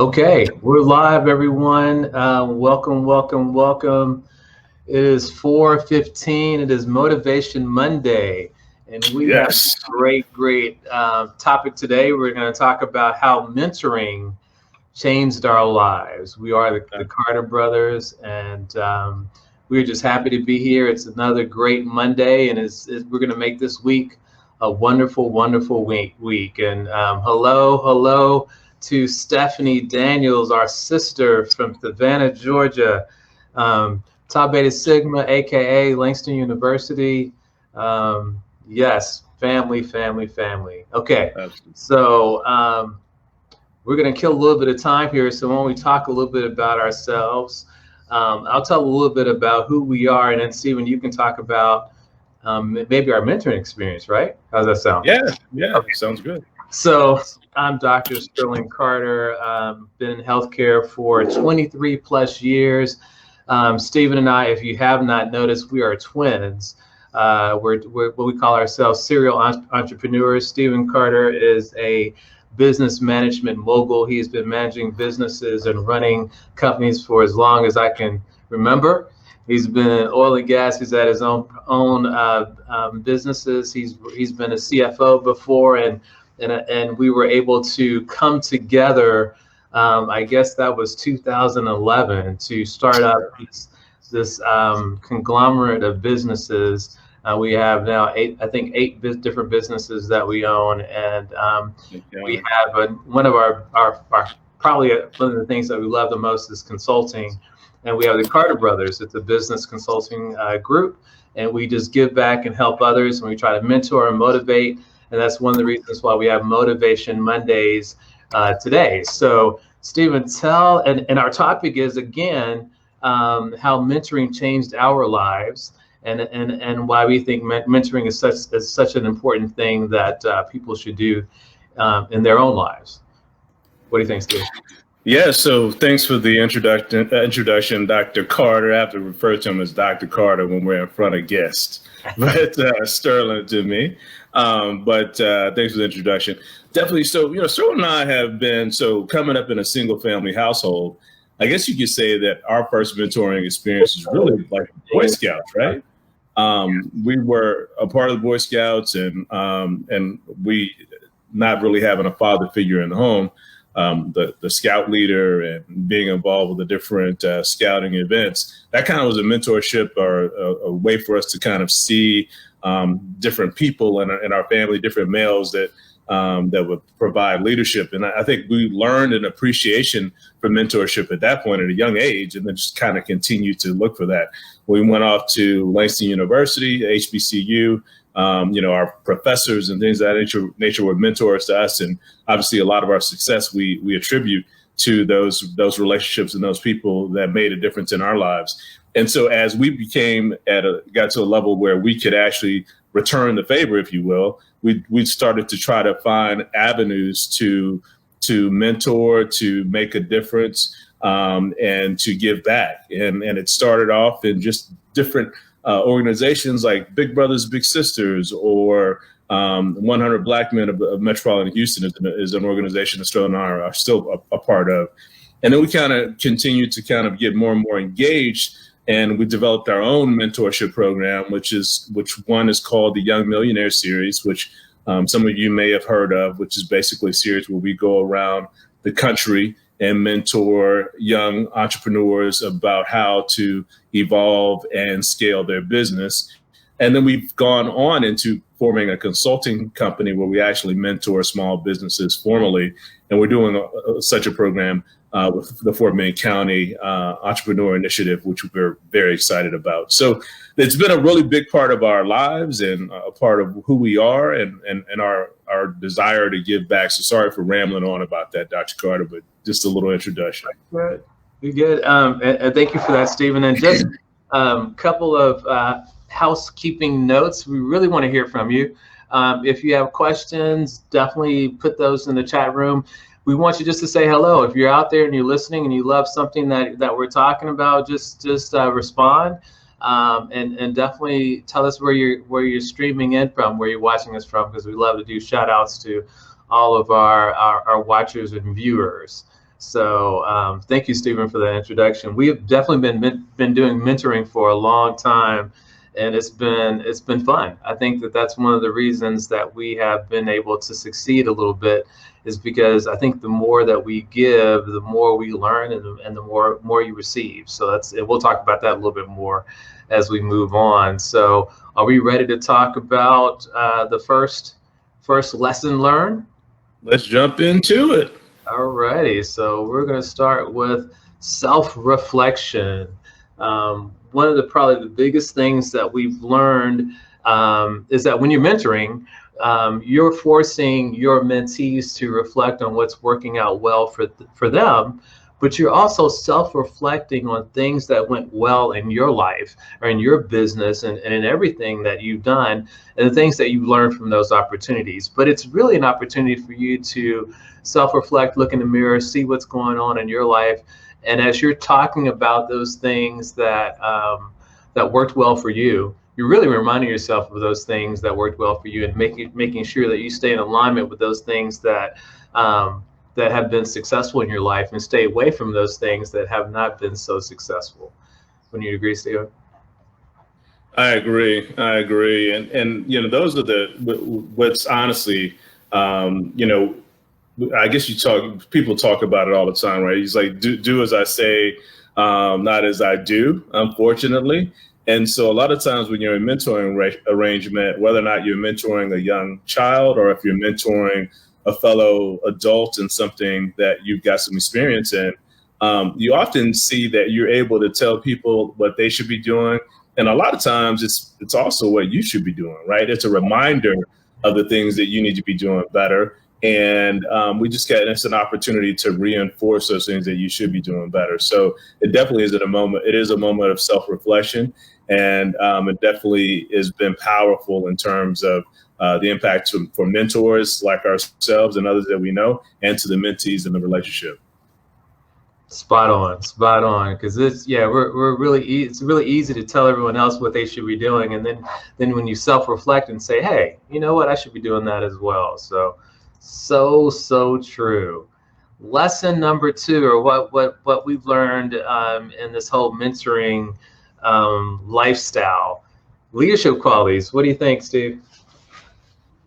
Okay, we're live, everyone. Welcome, welcome, welcome. It is 4:15. It is Motivation Monday, and we have Yes. a great topic today. We're going to talk about how mentoring changed our lives. We are the Carter brothers, and we're just happy to be here. It's another great Monday, and we're going to make this week a wonderful, wonderful week. And hello to Stephanie Daniels, our sister from Savannah, Georgia, Tau Beta Sigma, aka Langston University. Yes, family, family, family. Okay, Absolutely. so we're going to kill a little bit of time here. So when we talk a little bit about ourselves, I'll tell a little bit about who we are, and then Stephen, you can talk about maybe our mentoring experience, right? How's that sound? Yeah, sounds good. So I'm Dr. Sterling Carter. Been in healthcare for 23 plus years. Stephen and I, if you have not noticed, we are twins. We're what we call ourselves serial entrepreneurs. Stephen Carter is a business management mogul. He's been managing businesses and running companies for as long as I can remember. He's been in oil and gas. He's had his own businesses. He's been a CFO before, and we were able to come together. I guess that was 2011 to start up this conglomerate of businesses. We have now eight different businesses that we own, and we have one of our probably one of the things that we love the most is consulting. And we have the Carter Brothers. It's a business consulting group, and we just give back and help others, and we try to mentor and motivate. And that's one of the reasons why we have Motivation Mondays today. So, Stephen, and our topic is again how mentoring changed our lives, and why we think mentoring is such an important thing that people should do in their own lives. What do you think, Stephen? Yeah, so thanks for the introduction, Dr. Carter. I have to refer to him as Dr. Carter when we're in front of guests, but Sterling to me. But thanks for the introduction. Definitely. So, Sterling and I have been coming up in a single family household. I guess you could say that our first mentoring experience is really like Boy Scouts, right? We were a part of the Boy Scouts, and we not really having a father figure in the home. The scout leader and being involved with the different scouting events, that kind of was a mentorship or a way for us to kind of see different people in our family, different males that would provide leadership. And I think we learned an appreciation for mentorship at that point at a young age, and then just kind of continued to look for that. We went off to Langston University, HBCU. Our professors and things of that nature were mentors to us, and obviously a lot of our success we attribute to those relationships and those people that made a difference in our lives. And so as we got to a level where we could actually return the favor, if you will, we started to try to find avenues to mentor, to make a difference, and to give back. And it started off in just different organizations like Big Brothers Big Sisters, or 100 Black Men of Metropolitan Houston is an organization that Sterling and I are still a part of. And then we kind of continued to kind of get more and more engaged, and we developed our own mentorship program, which one is called the Young Millionaire Series, which some of you may have heard of, which is basically a series where we go around the country and mentor young entrepreneurs about how to evolve and scale their business. And then we've gone on into forming a consulting company where we actually mentor small businesses formally. And we're doing such a program with the Fort Bend County Entrepreneur Initiative, which we're very excited about. So it's been a really big part of our lives and a part of who we are and our desire to give back. So sorry for rambling on about that, Dr. Carter, but just a little introduction. Good. You good. And thank you for that, Stephen. And just a couple of housekeeping notes. We really want to hear from you. If you have questions, definitely put those in the chat room. We want you just to say hello. If you're out there and you're listening and you love something that we're talking about, just respond, and definitely tell us where you're streaming in from, where you're watching us from, because we love to do shout outs to all of our watchers and viewers. So thank you, Stephen, for that introduction. We have definitely been doing mentoring for a long time, and it's been fun. I think that that's one of the reasons that we have been able to succeed a little bit, is because I think the more that we give, the more we learn, and the more you receive. So and we'll talk about that a little bit more as we move on. So are we ready to talk about the first lesson learned? Let's jump into it. All righty, so we're going to start with self-reflection. One of probably the biggest things that we've learned is that when you're mentoring, you're forcing your mentees to reflect on what's working out well for them, but you're also self-reflecting on things that went well in your life or in your business and in everything that you've done and the things that you've learned from those opportunities. But it's really an opportunity for you to self-reflect, look in the mirror, see what's going on in your life. And as you're talking about those things that worked well for you, you're really reminding yourself of those things that worked well for you, and making sure that you stay in alignment with those things that have been successful in your life, and stay away from those things that have not been so successful. Wouldn't you agree, Stephen? I agree. And those are what's honestly, I guess people talk about it all the time, right? He's like, do as I say, not as I do, unfortunately. And so a lot of times when you're in mentoring arrangement, whether or not you're mentoring a young child or if you're mentoring a fellow adult in something that you've got some experience in, you often see that you're able to tell people what they should be doing. And a lot of times it's also what you should be doing, right? It's a reminder of the things that you need to be doing better. And it's an opportunity to reinforce those things that you should be doing better. So it definitely is a moment of self-reflection. And it definitely has been powerful in terms of the impact for mentors like ourselves and others that we know, and to the mentees in the relationship. Spot on. Because it's really easy to tell everyone else what they should be doing, and then when you self-reflect and say, hey, you know what, I should be doing that as well. So true. Lesson number 2, or what we've learned in this whole mentoring lifestyle, leadership qualities. What do you think, Steve?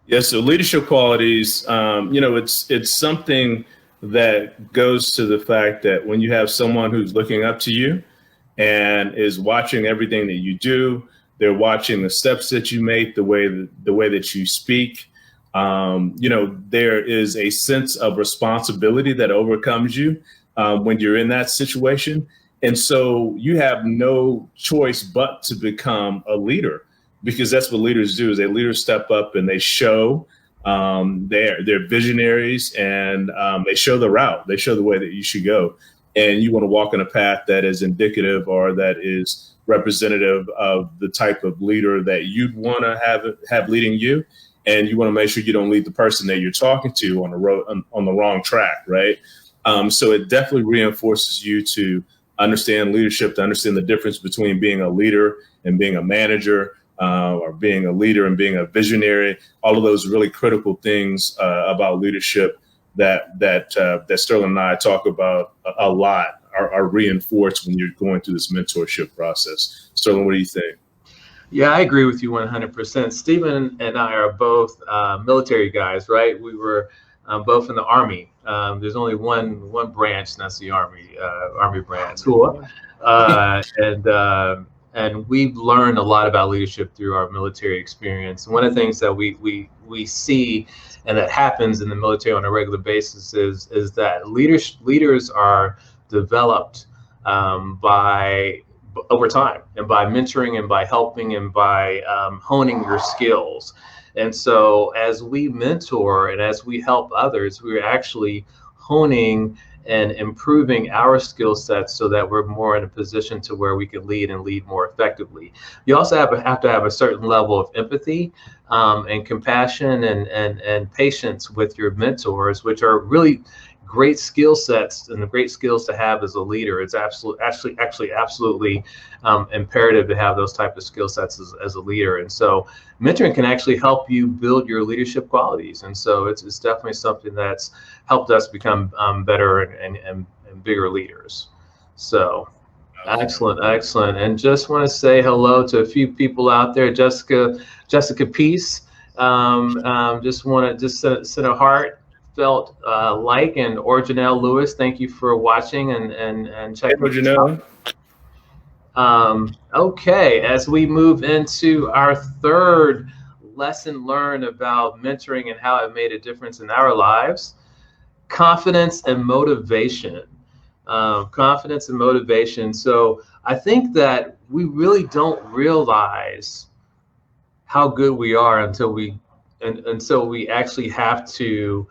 Yes, so leadership qualities, it's something that goes to the fact that when you have someone who's looking up to you and is watching everything that you do, they're watching the steps that you make, the way that you speak, there is a sense of responsibility that overcomes you when you're in that situation. And so you have no choice but to become a leader, because that's what leaders do. Is leaders step up and they show they're visionaries, and they show the route. They show the way that you should go. And you want to walk in a path that is indicative or that is representative of the type of leader that you'd want to have leading you. And you want to make sure you don't lead the person that you're talking to on the wrong track, right? So it definitely reinforces you to understand leadership, to understand the difference between being a leader and being a manager, or being a leader and being a visionary. All of those really critical things about leadership that Sterling and I talk about a lot are reinforced when you're going through this mentorship process. Sterling, what do you think? Yeah, I agree with you 100%. Stephen and I are both military guys, right? We were both in the Army. There's only one branch, and that's the Army branch. Cool. And we've learned a lot about leadership through our military experience. And one of the things that we see and that happens in the military on a regular basis is that leaders are developed over time, and by mentoring and by helping and by honing your skills. And so as we mentor and as we help others, we're actually honing and improving our skill sets so that we're more in a position to where we can lead and lead more effectively. You also have to have a certain level of empathy and compassion and patience with your mentors, which are really great skill sets and the great skills to have as a leader. It's absolutely imperative to have those type of skill sets as a leader. And so mentoring can actually help you build your leadership qualities. And so it's definitely something that's helped us become better and bigger leaders. So excellent. And just want to say hello to a few people out there. Jessica Peace. Just want to send a heartfelt like, and Orjanelle Lewis, thank you for watching and checking. Hey, Orjanelle. Okay, as we move into our third lesson learned about mentoring and how it made a difference in our lives, confidence and motivation. Confidence and motivation. So I think that we really don't realize how good we are until we actually have to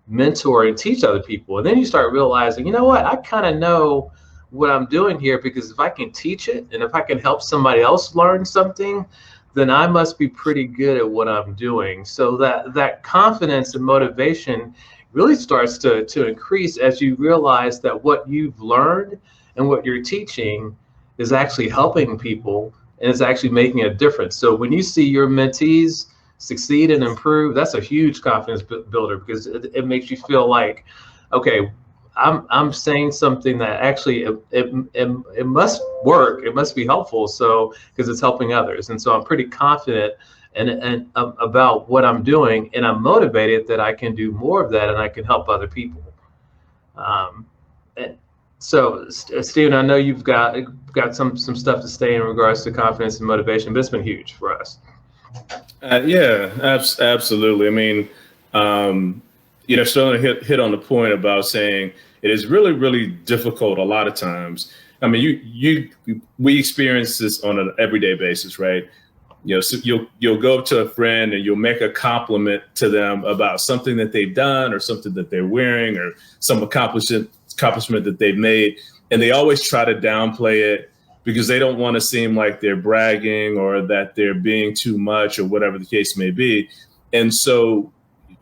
mentor and teach other people. And then you start realizing, you know what, I kind of know what I'm doing here, because if I can teach it and if I can help somebody else learn something, then I must be pretty good at what I'm doing. So that confidence and motivation really starts to increase as you realize that what you've learned and what you're teaching is actually helping people and it's actually making a difference. So when you see your mentees succeed and improve, that's a huge confidence builder, because it makes you feel like, okay, I'm saying something that actually it must work, it must be helpful, so because it's helping others. And so I'm pretty confident and about what I'm doing, and I'm motivated that I can do more of that and I can help other people. And so Stephen, I know you've got some stuff to say in regards to confidence and motivation, but it's been huge for us. Yeah, absolutely. I mean, Sterling hit on the point about saying it is really, really difficult a lot of times. I mean, we experience this on an everyday basis, right? So you'll go up to a friend and you'll make a compliment to them about something that they've done or something that they're wearing or some accomplishment that they've made, and they always try to downplay it because they don't want to seem like they're bragging or that they're being too much or whatever the case may be. And so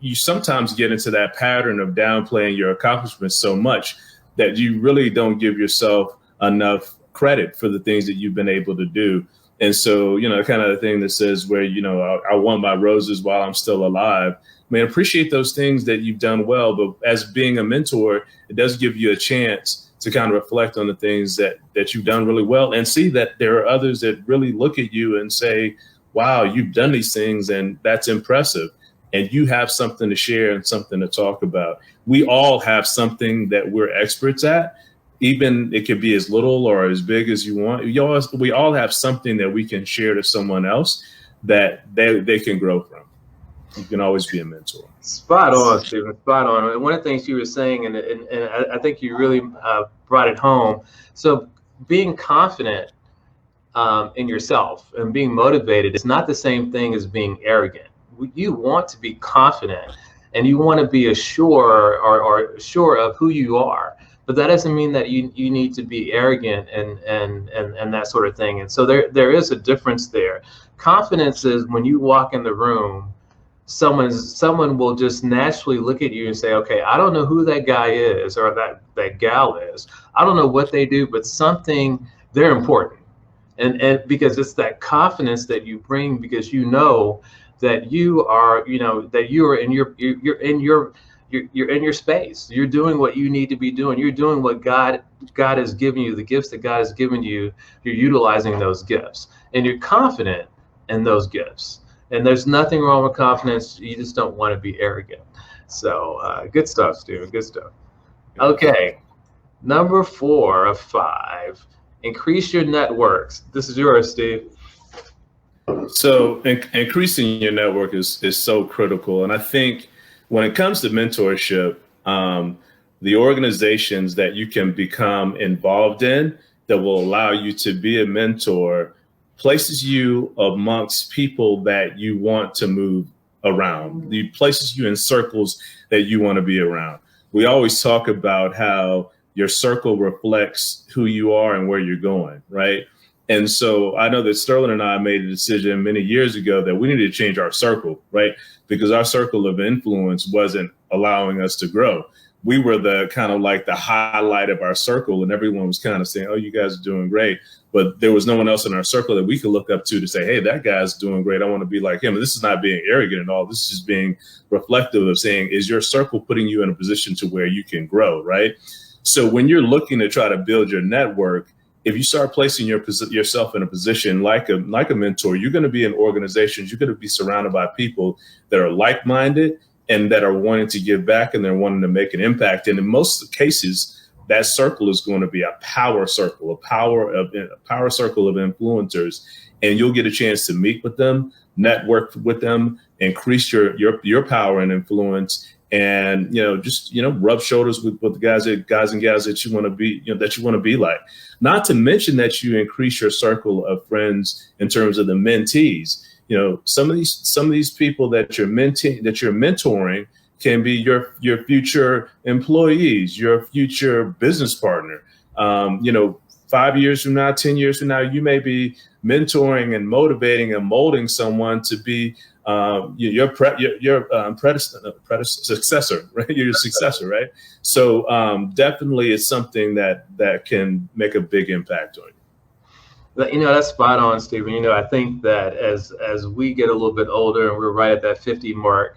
you sometimes get into that pattern of downplaying your accomplishments so much that you really don't give yourself enough credit for the things that you've been able to do. And so, kind of the thing that says where, I won my roses while I'm still alive. I mean, appreciate those things that you've done well, but as being a mentor, it does give you a chance to kind of reflect on the things that you've done really well and see that there are others that really look at you and say, wow, you've done these things and that's impressive. And you have something to share and something to talk about. We all have something that we're experts at. Even it could be as little or as big as you want. We all have something that we can share to someone else that they can grow from. You can always be a mentor. Spot on, Stephen. Spot on. And one of the things you were saying, and I think you really brought it home. So being confident in yourself and being motivated is not the same thing as being arrogant. You want to be confident and you want to be sure of who you are. But that doesn't mean that you need to be arrogant and that sort of thing. And so there is a difference there. Confidence is when you walk in the room, someone will just naturally look at you and say, okay, I don't know who that guy is or that gal is. I don't know what they do, but they're important. And because it's that confidence that you bring, because you know that you are, that you're in your space. You're doing what you need to be doing. You're doing what God has given you, the gifts that God has given you. You're utilizing those gifts and you're confident in those gifts. And there's nothing wrong with confidence. You just don't want to be arrogant. So good stuff, Steven. Good stuff. Okay. Number 4 of 5, increase your networks. This is yours, Steve. So increasing your network is so critical. And I think when it comes to mentorship, the organizations that you can become involved in that will allow you to be a mentor places you amongst people that you want to move around. It places you in circles that you want to be around. We always talk about how your circle reflects who you are and where you're going, right? And so I know that Sterling and I made a decision many years ago that we needed to change our circle, right? Because our circle of influence wasn't allowing us to grow. we were the kind of like the highlight of our circle, and everyone was kind of saying, oh, you guys are doing great. But there was no one else in our circle that we could look up to say, hey, that guy's doing great. I want to be like him. And this is not being arrogant at all. This is just being reflective of saying, is your circle putting you in a position to where you can grow, right? So when you're looking to try to build your network, if you start placing yourself in a position like a mentor, you're going to be in organizations, you're going to be surrounded by people that are like-minded and that are wanting to give back, and they're wanting to make an impact. And in most cases, that circle is going to be a power circle, a power circle of influencers. And you'll get a chance to meet with them, network with them, increase your power and influence, and just rub shoulders with the guys and gals that you want to be, that you want to be like. Not to mention that you increase your circle of friends in terms of the mentees. Some of these people that you're mentoring can be your future employees, your future business partner. 5 years from now, 10 years from now, you may be mentoring and motivating and molding someone to be your successor, right? Your successor, right? So definitely it's something that can make a big impact on you. That's spot on, Stephen. I think that as we get a little bit older and we're right at that 50 mark,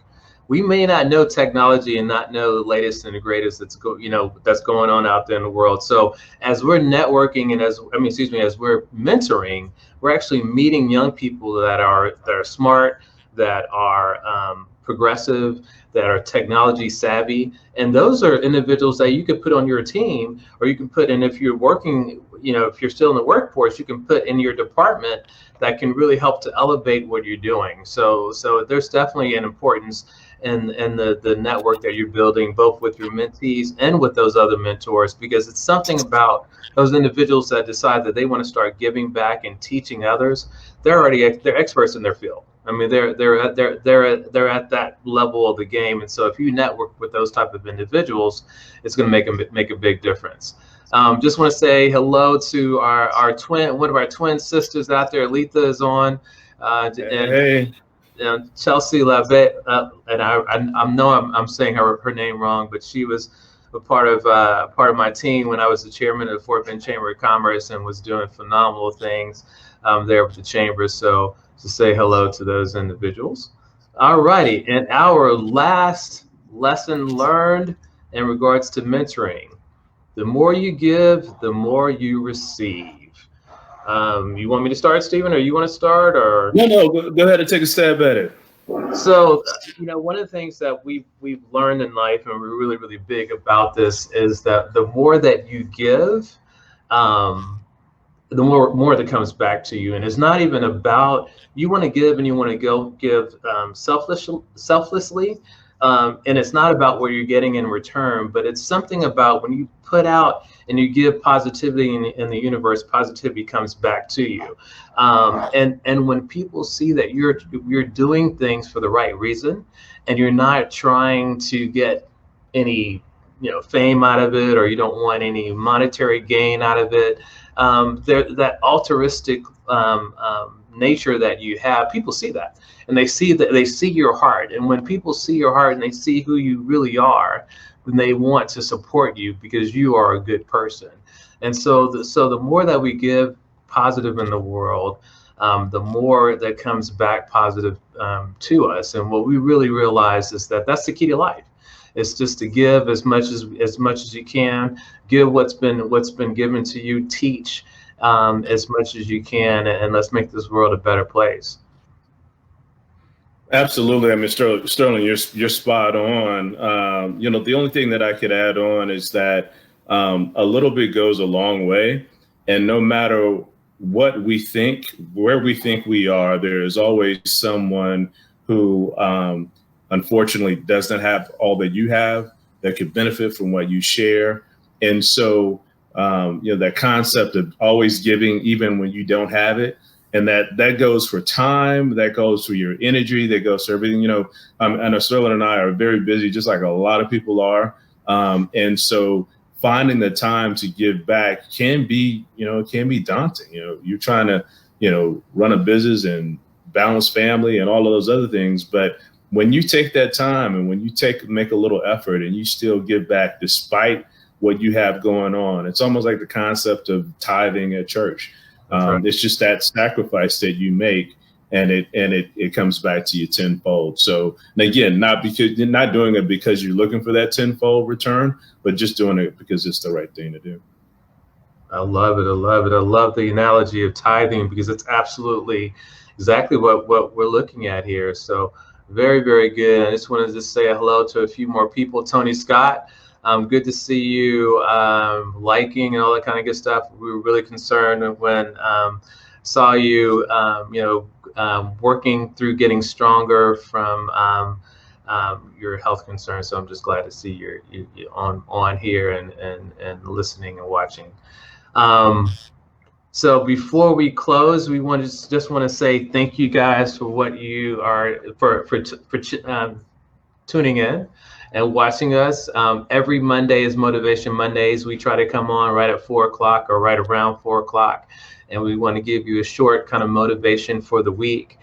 we may not know technology and not know the latest and the greatest that's going on out there in the world. So as we're networking and as we're mentoring, we're actually meeting young people that are smart, that are progressive, that are technology savvy. And those are individuals that you could put on your team, or you can put in, if you're working, if you're still in the workforce, you can put in your department that can really help to elevate what you're doing. So there's definitely an importance in the network that you're building, both with your mentees and with those other mentors, because it's something about those individuals that decide that they want to start giving back and teaching others. They're experts in their field. I mean, they're at that level of the game, and so if you network with those type of individuals, it's going to make a big difference. Just want to say hello to one of our twin sisters out there. Letha is on, hey. And Chelsea Lavette, and I know I'm saying her name wrong, but she was a part of my team when I was the chairman of the Fort Bend Chamber of Commerce and was doing phenomenal things there with the chamber. So to say hello to those individuals. All righty, and our last lesson learned in regards to mentoring: the more you give, the more you receive. You want me to start, Stephen, or you want to start? Or no, go ahead and take a stab at it. So, one of the things that we've learned in life, and we're really, really big about this, is that the more that you give, the more that comes back to you. And it's not even about, you want to give and you want to give selflessly. And it's not about what you're getting in return, but it's something about when you put out and you give positivity in the universe, positivity comes back to you. And when people see that you're doing things for the right reason, and you're not trying to get any fame out of it, or you don't want any monetary gain out of it, that altruistic nature that you have, people see that, and they see your heart. And when people see your heart and they see who you really are, then they want to support you because you are a good person. And so the more that we give positive in the world, the more that comes back positive to us. And what we really realize is that that's the key to life. It's just to give as much as you can. Give what's been given to you. Teach as much as you can, and let's make this world a better place. Absolutely. I mean, Sterling, you're spot on. The only thing that I could add on is that a little bit goes a long way, and no matter what we think, where we think we are, there is always someone who unfortunately doesn't have all that you have, that could benefit from what you share. And so, that concept of always giving, even when you don't have it, and that goes for time, that goes for your energy, that goes for everything. I know Sterling and I are very busy, just like a lot of people are. And so finding the time to give back can be daunting. You're trying to, run a business and balance family and all of those other things. But when you take that time and when you make a little effort and you still give back despite what you have going on, it's almost like the concept of tithing at church. Right. It's just that sacrifice that you make, and it comes back to you tenfold. So, and again, not doing it because you're looking for that tenfold return, but just doing it because it's the right thing to do. I love it. I love it. I love the analogy of tithing because it's absolutely exactly what we're looking at here. So very, very good. I just wanted to say hello to a few more people. Tony Scott, good to see you liking and all that kind of good stuff. We were really concerned when saw you, working through getting stronger from your health concerns. So I'm just glad to see you on here and listening and watching. So before we close, we just want to say thank you guys for what you are for tuning in and watching us. Every Monday is Motivation Mondays. We try to come on right at 4 o'clock or right around 4 o'clock, and we want to give you a short kind of motivation for the week.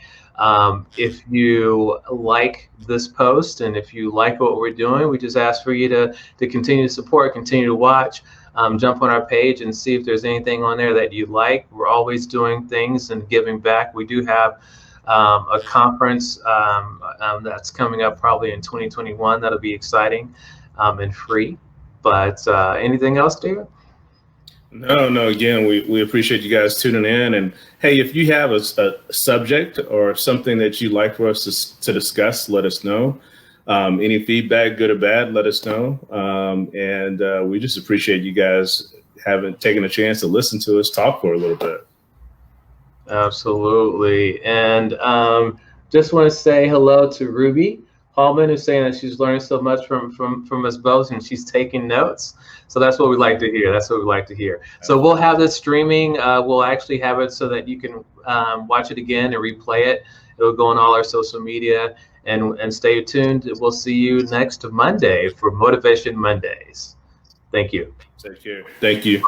If you like this post and if you like what we're doing, we just ask for you to continue to support, continue to watch. Jump on our page and see if there's anything on there that you like. We're always doing things and giving back. We do have a conference that's coming up probably in 2021. That'll be exciting and free. But anything else, David? No. Again, we appreciate you guys tuning in. And hey, if you have a subject or something that you'd like for us to discuss, let us know. Any feedback, good or bad, let us know. And we just appreciate you guys having taken a chance to listen to us talk for a little bit. Absolutely. And just want to say hello to Ruby Hallman, who's saying that she's learned so much from us both and she's taking notes. So that's what we like to hear. That's what we like to hear. So we'll have this streaming. We'll actually have it so that you can watch it again and replay it. It'll go on all our social media. And stay tuned. We'll see you next Monday for Motivation Mondays. Thank you. Take care. Thank you.